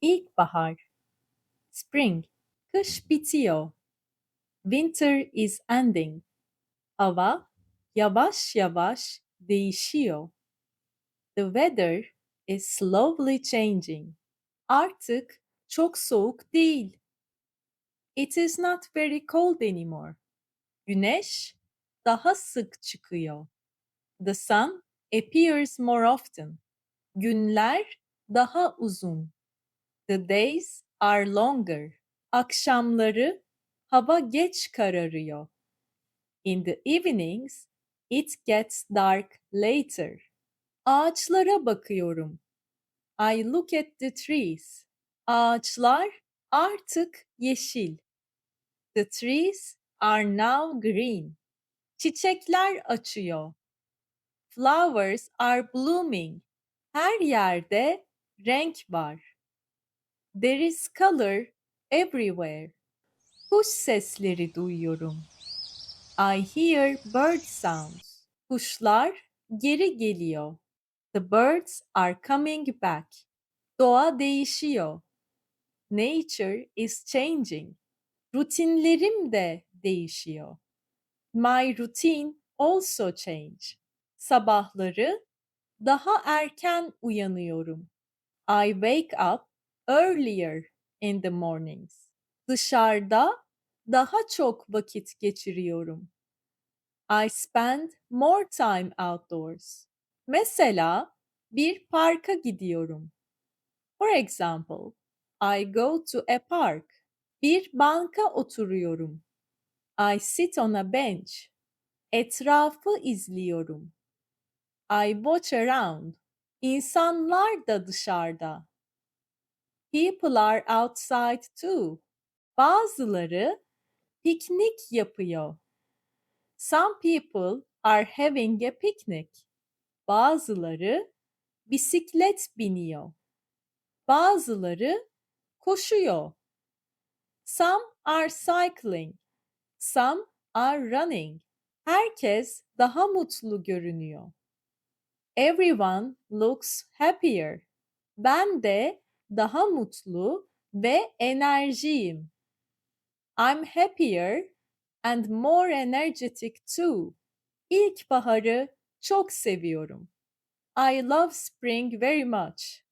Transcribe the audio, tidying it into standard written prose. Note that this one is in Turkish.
İlkbahar, spring, kış bitiyor. Winter is ending. Hava yavaş yavaş değişiyor. The weather is slowly changing. Artık çok soğuk değil. It is not very cold anymore. Güneş daha sık çıkıyor. The sun appears more often. Günler daha uzun. The days are longer. Akşamları hava geç kararıyor. In the evenings, it gets dark later. Ağaçlara bakıyorum. I look at the trees. Ağaçlar artık yeşil. The trees are now green. Çiçekler açıyor. Flowers are blooming. Her yerde renk var. There is color everywhere. Kuş sesleri duyuyorum. I hear bird sounds. Kuşlar geri geliyor. The birds are coming back. Doğa değişiyor. Nature is changing. Rutinlerim de değişiyor. My routine also change. Sabahları daha erken uyanıyorum. I wake up earlier in the mornings. Dışarıda daha çok vakit geçiriyorum. I spend more time outdoors. Mesela bir parka gidiyorum. For example, I go to a park. Bir banka oturuyorum. I sit on a bench. Etrafı izliyorum. I watch around. İnsanlar da dışarıda. People are outside too. Bazıları piknik yapıyor. Some people are having a picnic. Bazıları bisiklet biniyor. Bazıları koşuyor. Some are cycling. Some are running. Herkes daha mutlu görünüyor. Everyone looks happier. Ben de daha mutlu ve enerjiyim. I'm happier and more energetic too. İlkbaharı çok seviyorum. I love spring very much.